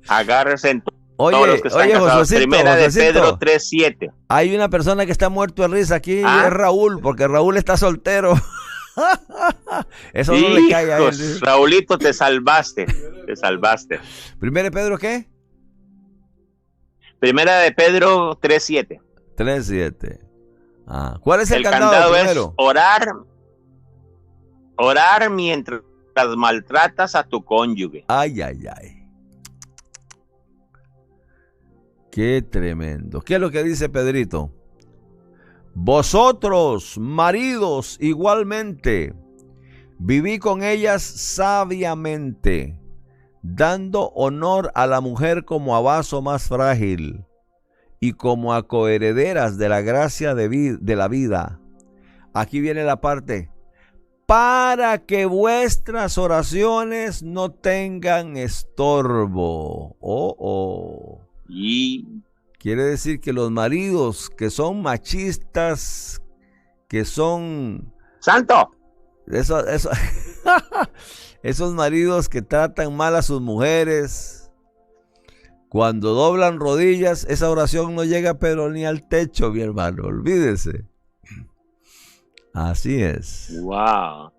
Agárrense oye, todos los que están casados. Josécito, Primera de Pedro 3:7. Hay una persona que está muerto de risa aquí, es Raúl, porque Raúl está soltero. Eso no le cae a él. Raulito, te salvaste. Te salvaste. ¿Primera de Pedro qué? Primera de Pedro 3:7. 3:7. ¿Cuál es el candado? Primero? Es orar mientras maltratas a tu cónyuge. Ay, ay, ay. Qué tremendo. ¿Qué es lo que dice Pedrito? Vosotros, maridos, igualmente, viví con ellas sabiamente, dando honor a la mujer como a vaso más frágil y como a coherederas de la gracia de la vida. Aquí viene la parte. Para que vuestras oraciones no tengan estorbo. Y quiere decir que los maridos que son machistas, que son... ¡Santo! Esos maridos que tratan mal a sus mujeres, cuando doblan rodillas, esa oración no llega pero ni al techo, mi hermano, olvídese. Así es. Wow.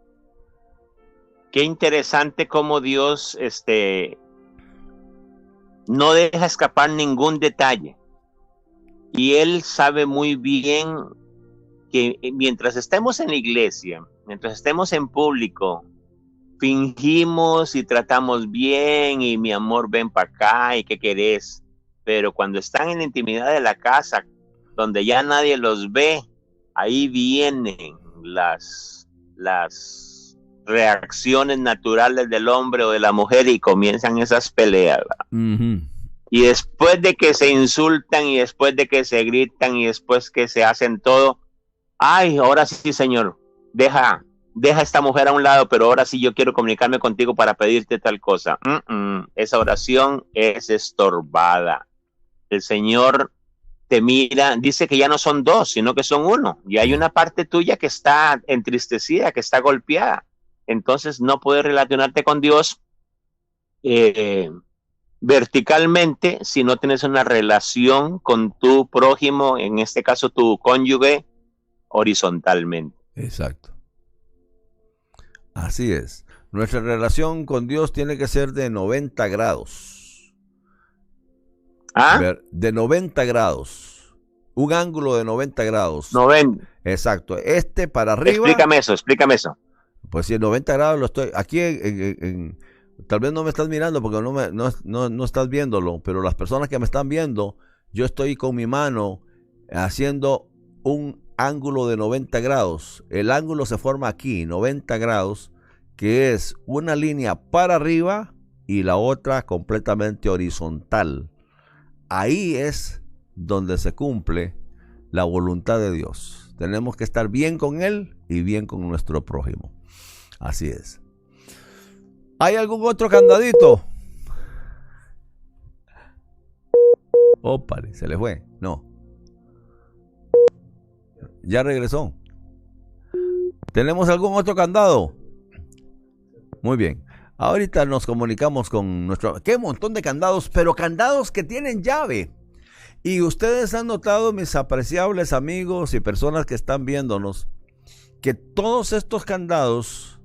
Qué interesante cómo Dios no deja escapar ningún detalle. Y Él sabe muy bien que mientras estemos en la iglesia, mientras estemos en público, fingimos y tratamos bien y mi amor, ven para acá y qué querés. Pero cuando están en la intimidad de la casa, donde ya nadie los ve, ahí vienen las reacciones naturales del hombre o de la mujer y comienzan esas peleas. Y después de que se insultan y después de que se gritan y después que se hacen todo, ay, ahora sí, Señor, deja esta mujer a un lado, pero ahora sí yo quiero comunicarme contigo para pedirte tal cosa. Esa oración es estorbada. El Señor te mira, dice que ya no son dos, sino que son uno. Y hay una parte tuya que está entristecida, que está golpeada. Entonces no puedes relacionarte con Dios verticalmente si no tienes una relación con tu prójimo, en este caso tu cónyuge, horizontalmente. Exacto. Así es. Nuestra relación con Dios tiene que ser de 90 grados. De 90 grados. Un ángulo de 90 grados. 90. Exacto. Para arriba. Explícame eso. Pues si en 90 grados lo estoy. Aquí tal vez no me estás mirando porque no estás viéndolo, pero las personas que me están viendo, yo estoy con mi mano haciendo un ángulo de 90 grados. El ángulo se forma aquí, 90 grados, que es una línea para arriba y la otra completamente horizontal. Ahí es donde se cumple la voluntad de Dios. Tenemos que estar bien con Él y bien con nuestro prójimo. Así es. ¿Hay algún otro candadito? Ópale, se le fue. No. Ya regresó. ¿Tenemos algún otro candado? Muy bien. Ahorita nos comunicamos con nuestro... ¡Qué montón de candados! Pero candados que tienen llave. Y ustedes han notado, mis apreciables amigos y personas que están viéndonos, que todos estos candados,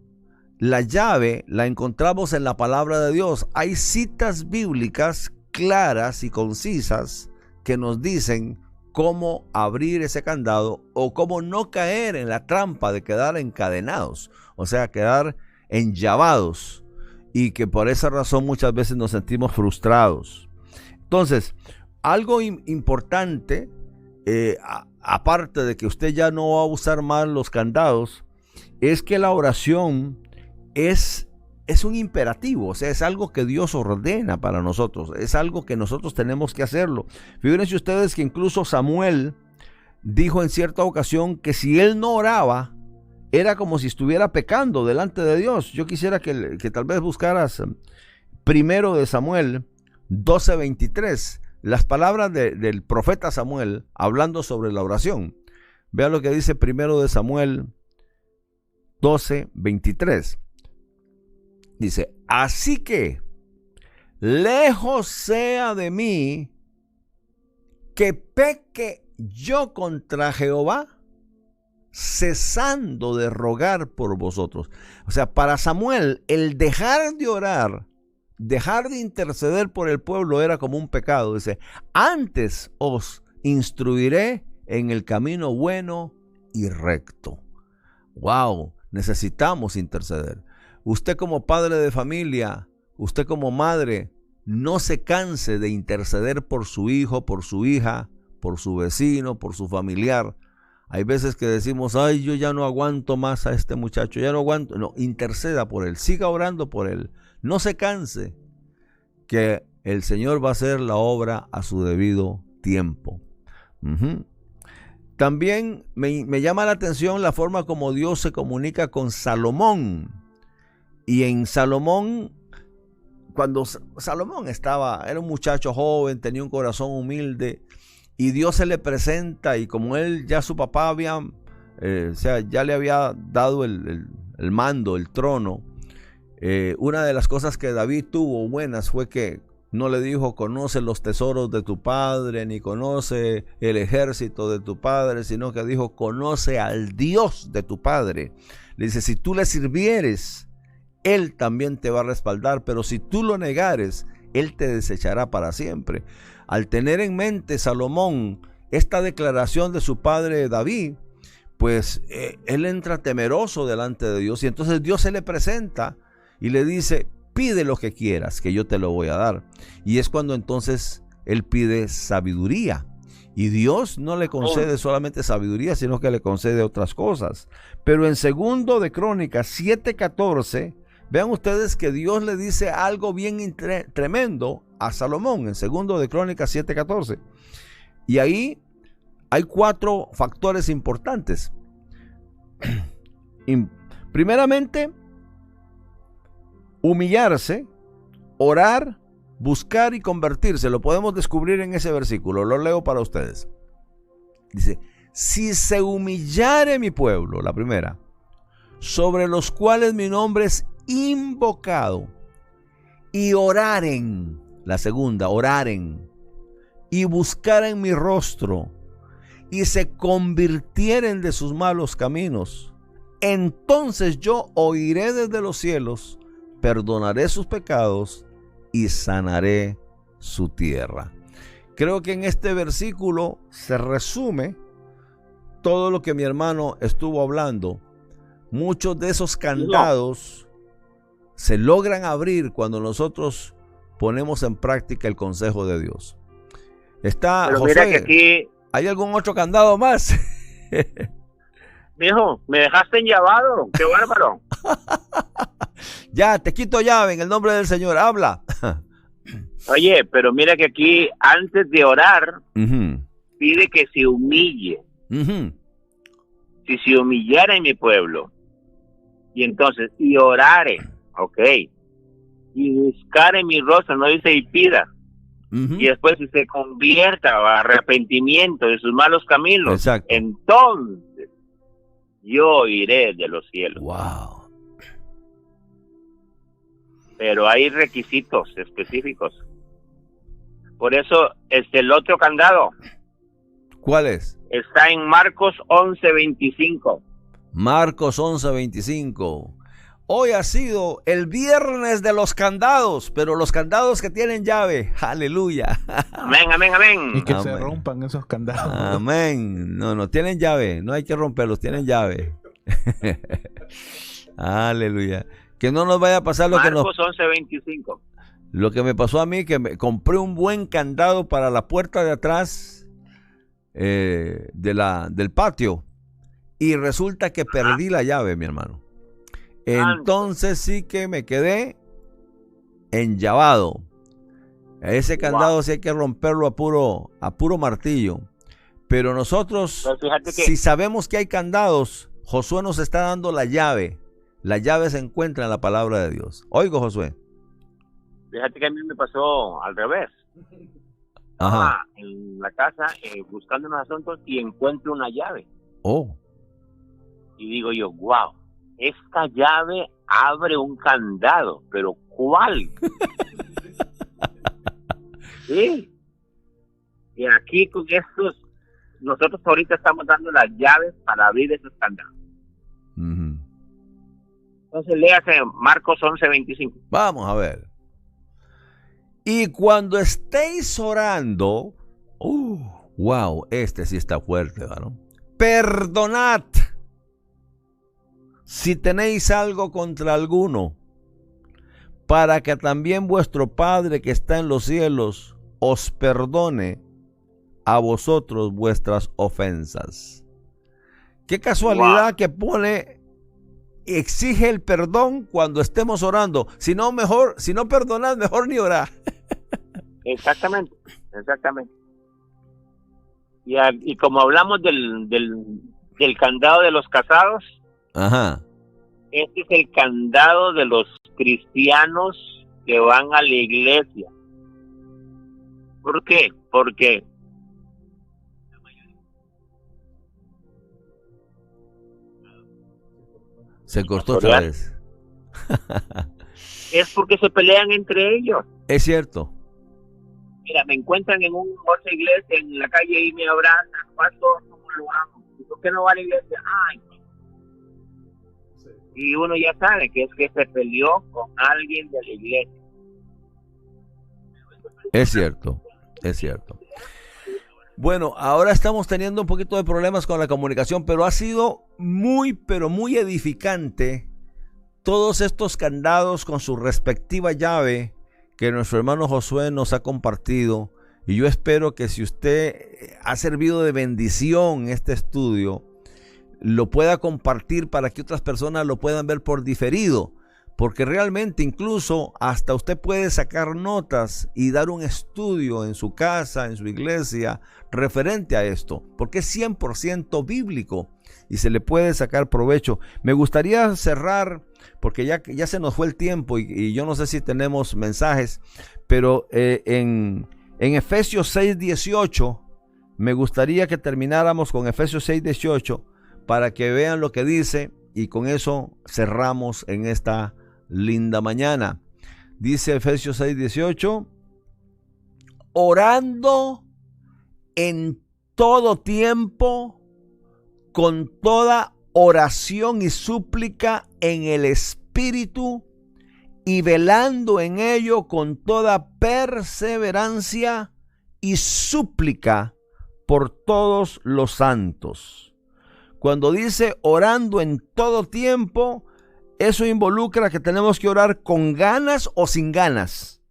la llave la encontramos en la palabra de Dios. Hay citas bíblicas claras y concisas que nos dicen cómo abrir ese candado o cómo no caer en la trampa de quedar encadenados, o sea, quedar enllavados, y que por esa razón muchas veces nos sentimos frustrados. Entonces, algo importante, aparte de que usted ya no va a usar más los candados, es que la oración es un imperativo, o sea, es algo que Dios ordena para nosotros, es algo que nosotros tenemos que hacerlo. Fíjense ustedes que incluso Samuel dijo en cierta ocasión que si él no oraba, era como si estuviera pecando delante de Dios. Yo quisiera que tal vez buscaras primero de Samuel 12:23, las palabras del profeta Samuel hablando sobre la oración. Vea lo que dice primero de Samuel 12:23. Dice, así que lejos sea de mí que peque yo contra Jehová, cesando de rogar por vosotros. O sea, para Samuel, el dejar de orar, dejar de interceder por el pueblo era como un pecado. Dice, antes os instruiré en el camino bueno y recto. Wow, necesitamos interceder. Usted como padre de familia, usted como madre, no se canse de interceder por su hijo, por su hija, por su vecino, por su familiar. Hay veces que decimos, ay, yo ya no aguanto más a este muchacho, ya no aguanto. No, interceda por él, siga orando por él. No se canse, que el Señor va a hacer la obra a su debido tiempo. También me llama la atención la forma como Dios se comunica con Salomón. Y en Salomón, cuando Salomón era un muchacho joven, tenía un corazón humilde, y Dios se le presenta, y como él ya su papá ya le había dado el mando, el trono, una de las cosas que David tuvo buenas fue que no le dijo, conoce los tesoros de tu padre, ni conoce el ejército de tu padre, sino que dijo, conoce al Dios de tu padre. Le dice, si tú le sirvieres, Él también te va a respaldar, pero si tú lo negares, Él te desechará para siempre. Al tener en mente Salomón esta declaración de su padre David, pues él entra temeroso delante de Dios, y entonces Dios se le presenta y le dice, pide lo que quieras, que yo te lo voy a dar. Y es cuando entonces él pide sabiduría. Y Dios no le concede solamente sabiduría, sino que le concede otras cosas. Pero en 2 de Crónicas 7:14, vean ustedes que Dios le dice algo bien tremendo a Salomón, en 2 de Crónicas 7:14. Y ahí hay 4 factores importantes. Primeramente, humillarse, orar, buscar y convertirse. Lo podemos descubrir en ese versículo. Lo leo para ustedes. Dice, si se humillare mi pueblo, la primera, sobre los cuales mi nombre es invocado, y oraren, la segunda, oraren, y buscaren mi rostro, y se convirtieren de sus malos caminos, entonces yo oiré desde los cielos, perdonaré sus pecados y sanaré su tierra. Creo que en este versículo se resume todo lo que mi hermano estuvo hablando. Muchos de esos candados se logran abrir cuando nosotros ponemos en práctica el consejo de Dios. Pero José, mira que aquí... ¿hay algún otro candado más? Mijo, me dejaste enllavado. ¡Qué bárbaro! Ya, te quito llave en el nombre del Señor. Habla. Oye, pero mira que aquí, antes de orar, pide que se humille. Si se humillara en mi pueblo, Y entonces, y orare, ok, y buscare mi rostro, no dice y pida. Y después si se convierta a arrepentimiento de sus malos caminos, exacto, entonces yo iré de los cielos. Wow. Pero hay requisitos específicos. Por eso, el otro candado. ¿Cuál es? Está en Marcos 11:25. Marcos 11:25. Hoy ha sido el viernes de los candados, pero los candados que tienen llave. Aleluya. Amén, amén, amén. Y que Amén. se rompan esos candados. Amén. No, tienen llave. No hay que romperlos, tienen llave. Aleluya. Que no nos vaya a pasar Marcos 11:25. Lo que me pasó a mí, que me compré un buen candado para la puerta de atrás del patio. Y resulta que perdí la llave, mi hermano. Entonces sí que me quedé enllavado. Ese candado sí hay que romperlo a puro martillo. Pero nosotros, si sabemos que hay candados, Josué nos está dando la llave. La llave se encuentra en la palabra de Dios. Oigo, Josué. Fíjate que a mí me pasó al revés. Ajá. En la casa buscando unos asuntos y encuentro una llave. Oh. Y digo yo, wow, esta llave abre un candado, pero ¿cuál? Sí. Y aquí con estos, nosotros ahorita estamos dando las llaves para abrir esos candados. Uh-huh. Entonces léase Marcos 11:25. Vamos a ver. Y cuando estéis orando, wow, este sí está fuerte, ¿no? Perdonad si tenéis algo contra alguno, para que también vuestro Padre que está en los cielos os perdone a vosotros vuestras ofensas. Qué casualidad que exige el perdón cuando estemos orando. Si no perdonad, mejor ni orar. Exactamente. Y como hablamos del candado de los casados, ajá, este es el candado de los cristianos que van a la iglesia. ¿Por qué? Porque se cortó otra vez. Es porque se pelean entre ellos. Es cierto. Mira, me encuentran en otra iglesia en la calle y me abrazan, pastor, ¿cómo lo amo? ¿Por qué no va a la iglesia? Ay. Sí. Y uno ya sabe que es que se peleó con alguien de la iglesia. Es cierto. Bueno, ahora estamos teniendo un poquito de problemas con la comunicación, pero ha sido pero muy edificante todos estos candados con su respectiva llave que nuestro hermano Josué nos ha compartido. Y yo espero que si usted ha servido de bendición este estudio, lo pueda compartir para que otras personas lo puedan ver por diferido. Porque realmente incluso hasta usted puede sacar notas y dar un estudio en su casa, en su iglesia, referente a esto. Porque es 100% bíblico y se le puede sacar provecho. Me gustaría cerrar, porque ya se nos fue el tiempo y yo no sé si tenemos mensajes, pero en Efesios 6:18, me gustaría que termináramos con Efesios 6:18 para que vean lo que dice y con eso cerramos en esta linda mañana. Dice Efesios 6:18, orando en todo tiempo, con toda oración y súplica en el Espíritu, y velando en ello con toda perseverancia y súplica por todos los santos. Cuando dice orando en todo tiempo, eso involucra que tenemos que orar con ganas o sin ganas.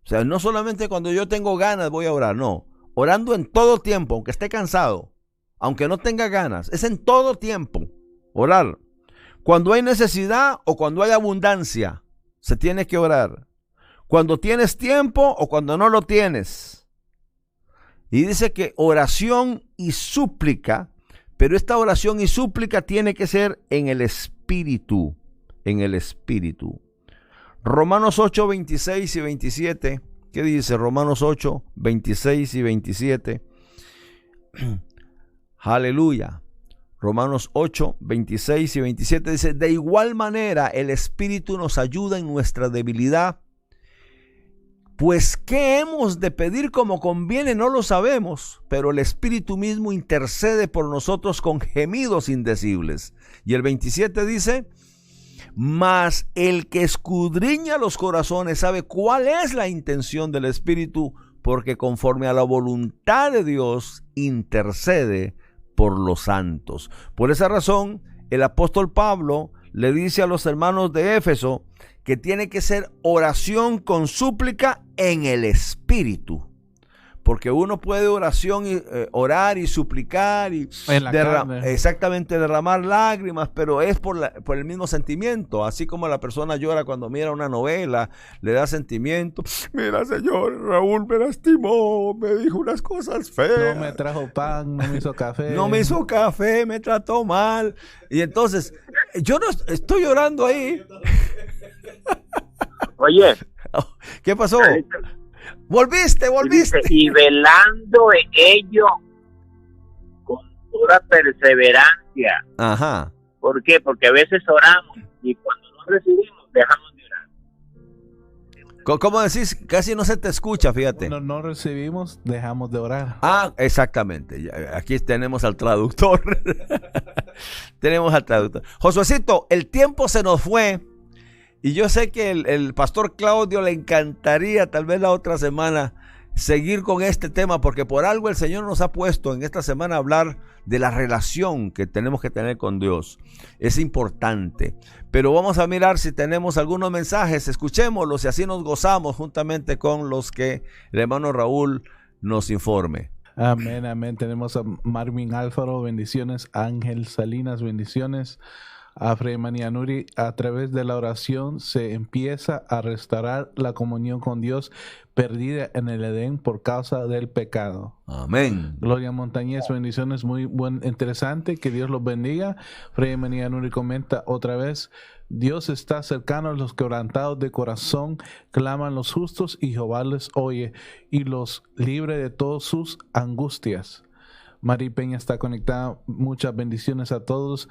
O sea, no solamente cuando yo tengo ganas voy a orar, no. Orando en todo tiempo, aunque esté cansado, aunque no tenga ganas, es en todo tiempo orar. Cuando hay necesidad o cuando hay abundancia, se tiene que orar. Cuando tienes tiempo o cuando no lo tienes. Y dice que oración y súplica, pero esta oración y súplica tiene que ser en el Espíritu espíritu, en el espíritu. Romanos 8, 26 y 27. ¿Qué dice Romanos 8, 26 y 27? Aleluya. Romanos 8, 26 y 27 dice: de igual manera el Espíritu nos ayuda en nuestra debilidad, pues ¿qué hemos de pedir como conviene? No lo sabemos, pero el Espíritu mismo intercede por nosotros con gemidos indecibles. Y el 27 dice: mas el que escudriña los corazones sabe cuál es la intención del Espíritu, porque conforme a la voluntad de Dios intercede por los santos. Por esa razón, el apóstol Pablo le dice a los hermanos de Éfeso que tiene que ser oración con súplica en el Espíritu. Porque uno puede orar y suplicar y exactamente derramar lágrimas, pero es por el mismo sentimiento. Así como la persona llora cuando mira una novela, le da sentimiento. Mira, señor, Raúl me lastimó, me dijo unas cosas feas. No me trajo pan, no me hizo café. No me hizo café, me trató mal. Y entonces, yo no estoy llorando ahí. Oye. ¿Qué pasó? Volviste. Y velando en ello con toda perseverancia. Ajá. ¿Por qué? Porque a veces oramos y cuando no recibimos dejamos de orar. ¿Cómo decís? Casi no se te escucha, fíjate. Cuando no recibimos, dejamos de orar. Ah, exactamente. Aquí tenemos al traductor. Tenemos al traductor. Josuecito, el tiempo se nos fue. Y yo sé que el pastor Claudio le encantaría tal vez la otra semana seguir con este tema, porque por algo el Señor nos ha puesto en esta semana a hablar de la relación que tenemos que tener con Dios. Es importante. Pero vamos a mirar si tenemos algunos mensajes. Escuchémoslos y así nos gozamos juntamente con los que el hermano Raúl nos informe. Amén, amén. Tenemos a Marvin Alfaro, bendiciones. Ángel Salinas, bendiciones. A Fray Manianuri, a través de la oración se empieza a restaurar la comunión con Dios perdida en el Edén por causa del pecado. Amén. Gloria Montañez, bendiciones, muy interesante, que Dios los bendiga. Fray Manianuri comenta otra vez: Dios está cercano a los quebrantados de corazón, claman los justos y Jehová les oye y los libre de todas sus angustias. Mari Peña está conectada, muchas bendiciones a todos.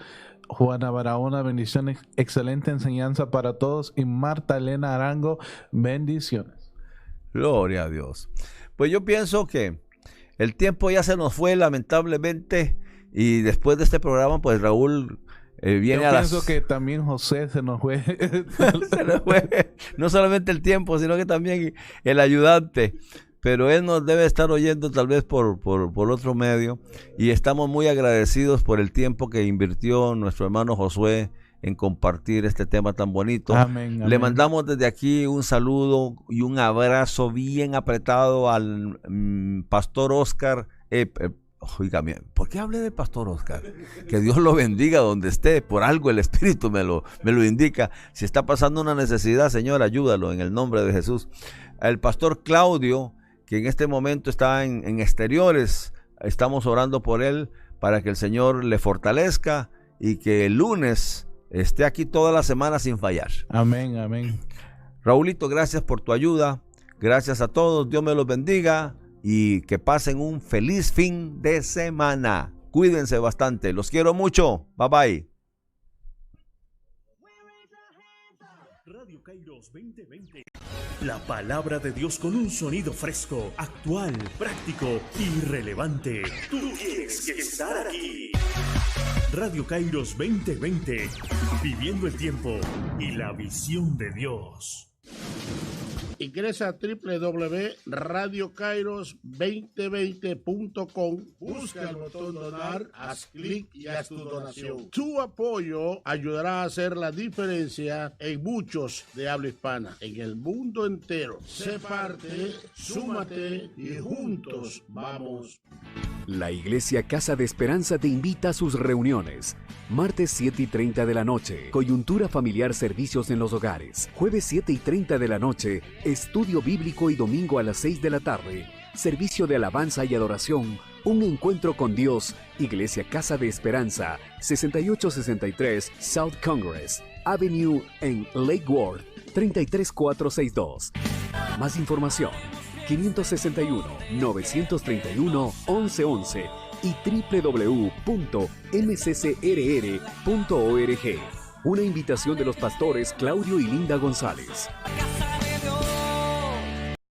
Juana Barahona, bendiciones, excelente enseñanza para todos. Y Marta Elena Arango, bendiciones. Gloria a Dios. Pues yo pienso que el tiempo ya se nos fue, lamentablemente, y después de este programa, pues Raúl viene yo a pienso que también José se nos fue. Se nos fue. No solamente el tiempo, sino que también el ayudante. Pero él nos debe estar oyendo tal vez por otro medio, y estamos muy agradecidos por el tiempo que invirtió nuestro hermano Josué en compartir este tema tan bonito. Amén, amén. Le mandamos desde aquí un saludo y un abrazo bien apretado al pastor Oscar. Oígame, ¿por qué hablé de pastor Oscar? Que Dios lo bendiga donde esté, por algo el Espíritu me lo indica. Si está pasando una necesidad, Señor, ayúdalo en el nombre de Jesús. El pastor Claudio, que en este momento está en exteriores, estamos orando por él para que el Señor le fortalezca y que el lunes esté aquí toda la semana sin fallar. Amén, amén. Raulito, gracias por tu ayuda, gracias a todos, Dios me los bendiga y que pasen un feliz fin de semana. Cuídense bastante, los quiero mucho, bye bye. Radio Kairos 2020. La palabra de Dios con un sonido fresco, actual, práctico y relevante. Tú tienes que estar aquí. Radio Kairos 2020. Viviendo el tiempo y la visión de Dios. Ingresa a www.radiokairos2020.com, busca el botón donar, haz clic y haz tu donación. Tu apoyo ayudará a hacer la diferencia en muchos de habla hispana, en el mundo entero. Sé parte, súmate y juntos vamos. La Iglesia Casa de Esperanza te invita a sus reuniones. Martes 7:30 de la noche, coyuntura familiar, servicios en los hogares. Jueves 7:30 de la noche, estudio bíblico, y domingo a las 6 de la tarde, servicio de alabanza y adoración Un encuentro con Dios. Iglesia Casa de Esperanza, 6863 South Congress Avenue en Lake Worth, 33462. Más información, 561-931-1111 y www.mccrr.org. Una invitación de los pastores Claudio y Linda González.